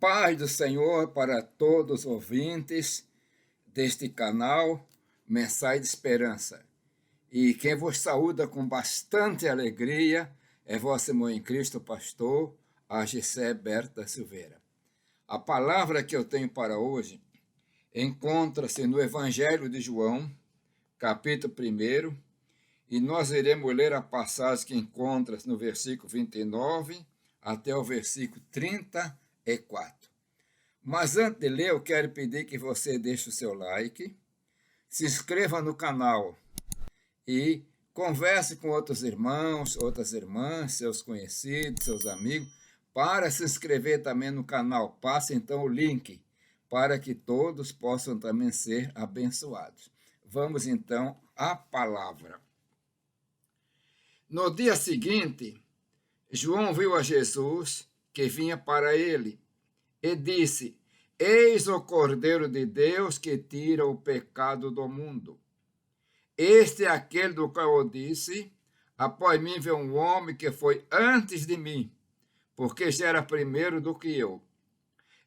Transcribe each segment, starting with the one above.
paz do Senhor para todos os ouvintes deste canal Mensagem de Esperança. E quem vos saúda com bastante alegria é vosso irmão em Cristo, pastor Agissé Berta Silveira. A palavra que eu tenho para hoje encontra-se no Evangelho de João, capítulo 1, e nós iremos ler a passagem que encontra-se no versículo 29 até o versículo 34. Mas antes de ler, eu quero pedir que você deixe o seu like, se inscreva no canal e converse com outros irmãos, outras irmãs, seus conhecidos, seus amigos, para se inscrever também no canal. Passe então o link para que todos possam também ser abençoados. Vamos então à palavra. No dia seguinte, João viu a Jesus que vinha para ele e disse: Eis o Cordeiro de Deus que tira o pecado do mundo. Este é aquele do qual eu disse: após mim veio um homem que foi antes de mim, porque já era primeiro do que eu.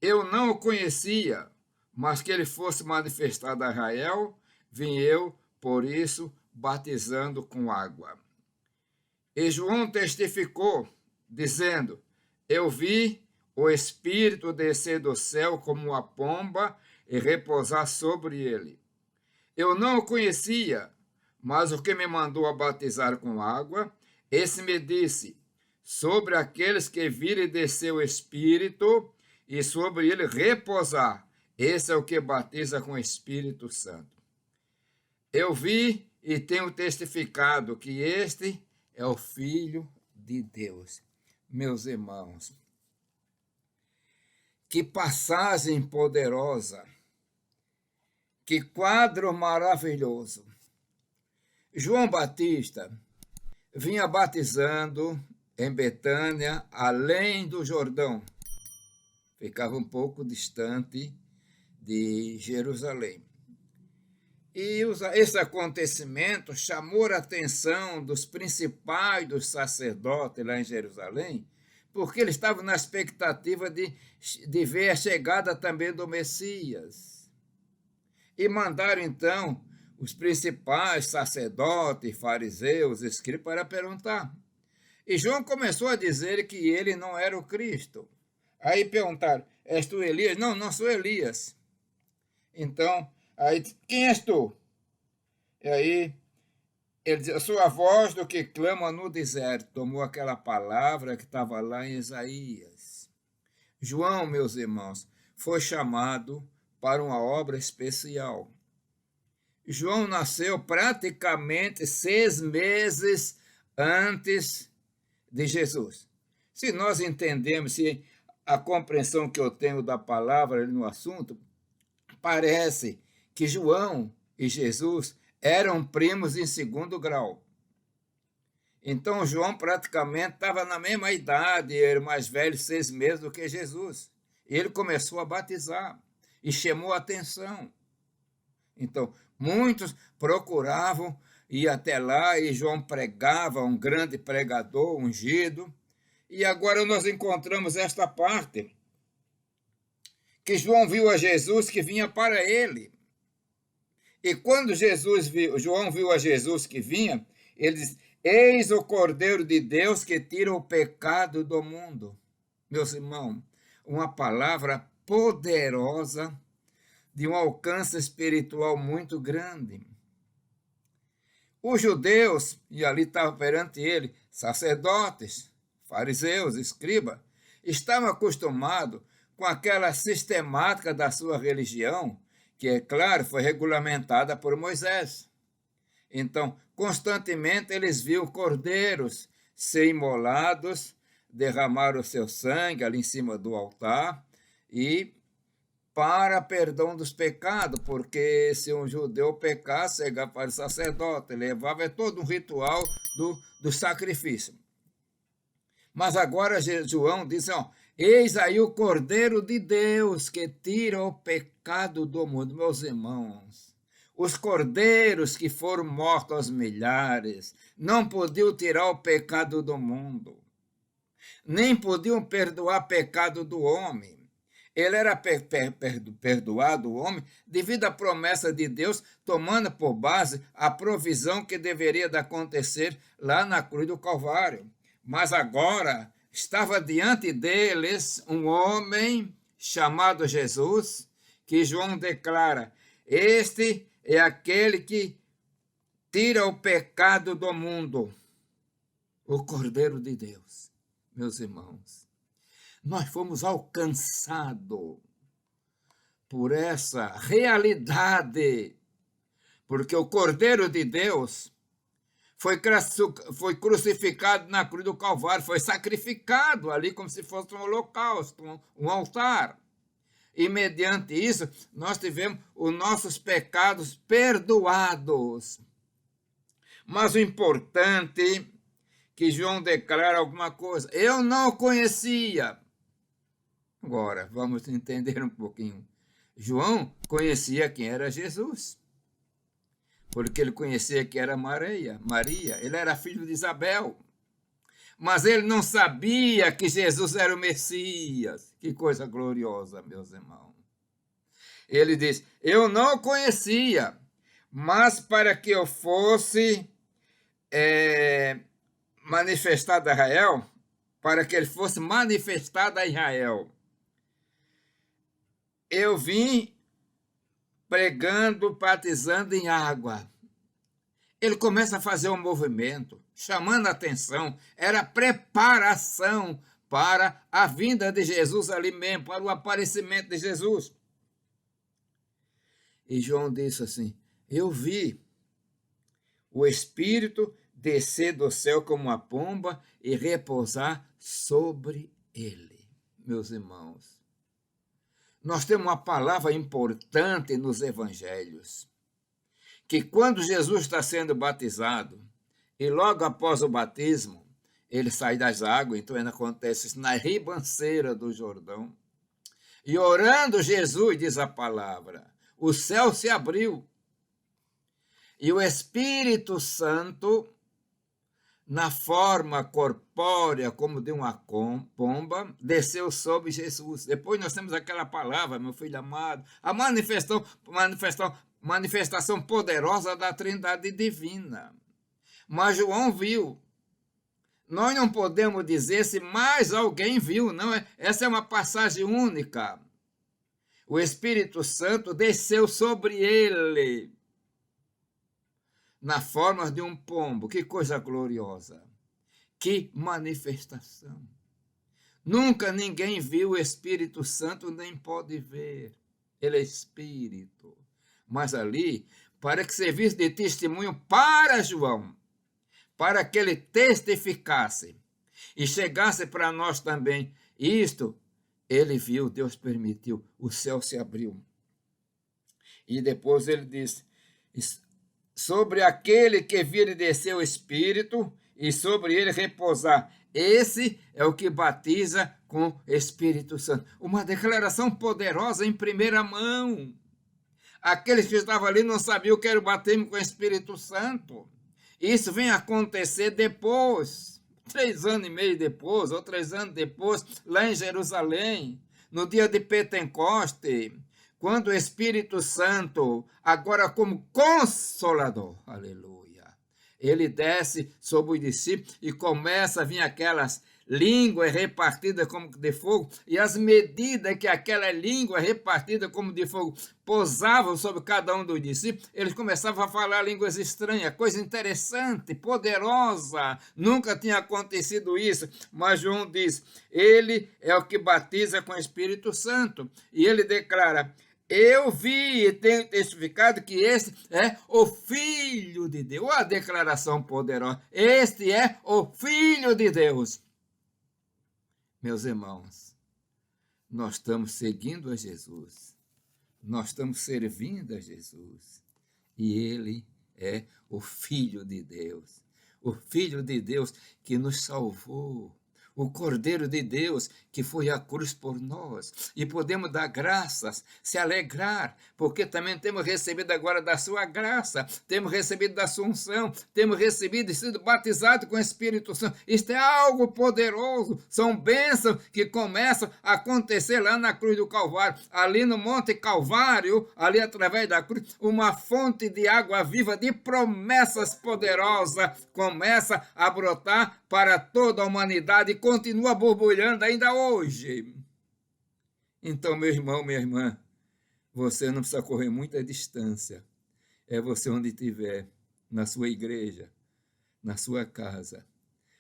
Eu não o conhecia, mas que ele fosse manifestado a Israel, vim eu, por isso, batizando com água. E João testificou, dizendo: Eu vi o Espírito descer do céu como uma pomba e repousar sobre ele. Eu não o conhecia, mas o que me mandou a batizar com água, esse me disse: sobre aqueles que virem descer o Espírito e sobre ele repousar, esse é o que batiza com o Espírito Santo. Eu vi e tenho testificado que este é o Filho de Deus. Meus irmãos, que passagem poderosa, que quadro maravilhoso. João Batista vinha batizando em Betânia, além do Jordão. Ficava um pouco distante de Jerusalém. E esse acontecimento chamou a atenção dos principais dos sacerdotes lá em Jerusalém, porque eles estavam na expectativa de ver a chegada também do Messias. E mandaram, então, os principais sacerdotes, fariseus, escribas, para perguntar. E João começou a dizer que ele não era o Cristo. Aí perguntaram: és tu Elias? Não, não sou Elias. Então, aí, quem és tu? E aí, ele diz: eu sou a voz do que clama no deserto. Tomou aquela palavra que estava lá em Isaías. João, meus irmãos, foi chamado para uma obra especial. João nasceu praticamente 6 meses antes de Jesus. Se nós entendemos, se a compreensão que eu tenho da palavra no assunto, parece que João e Jesus eram primos em 2º grau. Então, João praticamente estava na mesma idade, era mais velho 6 meses do que Jesus. E ele começou a batizar e chamou a atenção. Então, muitos procuravam ir até lá e João pregava, um grande pregador, ungido. E agora nós encontramos esta parte, que João viu a Jesus que vinha para ele. E quando João viu a Jesus que vinha, ele disse: eis o Cordeiro de Deus que tira o pecado do mundo. Meus irmãos, uma palavra poderosa, de um alcance espiritual muito grande. Os judeus, e ali estavam perante ele, sacerdotes, fariseus, escribas, estavam acostumados com aquela sistemática da sua religião, que, é claro, foi regulamentada por Moisés. Então, constantemente eles viam cordeiros ser imolados, derramar o seu sangue ali em cima do altar, e para perdão dos pecados, porque se um judeu pecasse, chegava para o sacerdote, levava todo um ritual do sacrifício. Mas agora João diz: eis aí o Cordeiro de Deus que tira o pecado do mundo. Meus irmãos, os cordeiros que foram mortos aos milhares não podiam tirar o pecado do mundo, nem podiam perdoar o pecado do homem. Ele era perdoado, o homem, devido à promessa de Deus, tomando por base a provisão que deveria de acontecer lá na cruz do Calvário. Mas agora estava diante deles um homem chamado Jesus, que João declara: este é aquele que tira o pecado do mundo, o Cordeiro de Deus. Meus irmãos, nós fomos alcançados por essa realidade, porque o Cordeiro de Deus foi crucificado na cruz do Calvário, foi sacrificado ali como se fosse um holocausto, um altar. E mediante isso, nós tivemos os nossos pecados perdoados. Mas o importante que João declara alguma coisa: eu não conhecia. Agora, vamos entender um pouquinho. João conhecia quem era Jesus, porque ele conhecia que era Maria. Ele era filho de Isabel. Mas ele não sabia que Jesus era o Messias. Que coisa gloriosa, meus irmãos. Ele diz: eu não conhecia, mas para que eu fosse manifestado a Israel, para que ele fosse manifestado a Israel, eu vim pregando, batizando em água. Ele começa a fazer um movimento, chamando a atenção, era preparação para a vinda de Jesus ali mesmo, para o aparecimento de Jesus. E João disse assim: eu vi o Espírito descer do céu como uma pomba e repousar sobre ele. Meus irmãos, nós temos uma palavra importante nos evangelhos, que quando Jesus está sendo batizado, e logo após o batismo, ele sai das águas, então ainda acontece isso na ribanceira do Jordão, e orando Jesus, diz a palavra, o céu se abriu, e o Espírito Santo, na forma corpórea, como de uma pomba, desceu sobre Jesus. Depois nós temos aquela palavra, meu filho amado, a manifestação poderosa da Trindade divina. Mas João viu. Nós não podemos dizer se mais alguém viu, não é? Essa é uma passagem única. O Espírito Santo desceu sobre ele na forma de um pombo. Que coisa gloriosa! Que manifestação! Nunca ninguém viu o Espírito Santo, nem pode ver. Ele é Espírito. Mas ali, para que servisse de testemunho para João, para que ele testificasse e chegasse para nós também. Isto, ele viu, Deus permitiu, o céu se abriu. E depois ele disse: sobre aquele que vir e descer o Espírito, e sobre ele repousar. Esse é o que batiza com Espírito Santo. Uma declaração poderosa em primeira mão. Aqueles que estavam ali não sabiam o que era o batismo com o Espírito Santo. Isso vem acontecer depois, 3 anos e meio depois, ou 3 anos depois, lá em Jerusalém, no dia de Pentecoste, quando o Espírito Santo, agora como Consolador, aleluia, ele desce sobre os discípulos e começa a vir aquelas línguas repartidas como de fogo, e as medidas que aquela língua repartida como de fogo pousavam sobre cada um dos discípulos, eles começavam a falar línguas estranhas, coisa interessante, poderosa, nunca tinha acontecido isso, mas João diz, ele é o que batiza com o Espírito Santo, e ele declara, eu vi e tenho testificado que este é o Filho de Deus. Olha a declaração poderosa. Este é o Filho de Deus. Meus irmãos, nós estamos seguindo a Jesus. Nós estamos servindo a Jesus. E ele é o Filho de Deus. O Filho de Deus que nos salvou. o Cordeiro de Deus que foi à cruz por nós. E podemos dar graças, se alegrar, porque também temos recebido agora da sua graça, temos recebido da sua unção, temos recebido e sido batizado com o Espírito Santo. Isto é algo poderoso, são bênçãos que começam a acontecer lá na cruz do Calvário, ali no Monte Calvário, ali através da cruz, uma fonte de água viva, de promessas poderosas, começa a brotar para toda a humanidade e continua borbulhando ainda hoje. Então, meu irmão, minha irmã, você não precisa correr muita distância. É você onde estiver, na sua igreja, na sua casa.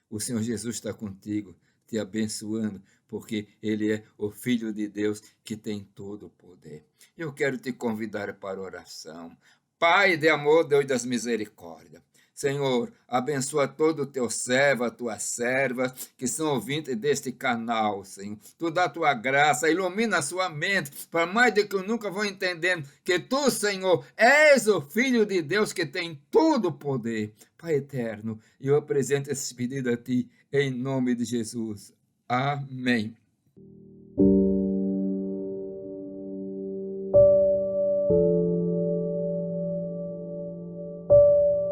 O Senhor Jesus está contigo, te abençoando, porque Ele é o Filho de Deus que tem todo o poder. Eu quero te convidar para a oração. Pai de amor, Deus das misericórdias, Senhor, abençoa todo o teu servo, a tua serva, que são ouvintes deste canal, Senhor. Tu dá a tua graça, ilumina a sua mente, para mais do que eu nunca vou entendendo, que tu, Senhor, és o Filho de Deus que tem todo o poder. Pai eterno, eu apresento esse pedido a ti, em nome de Jesus. Amém.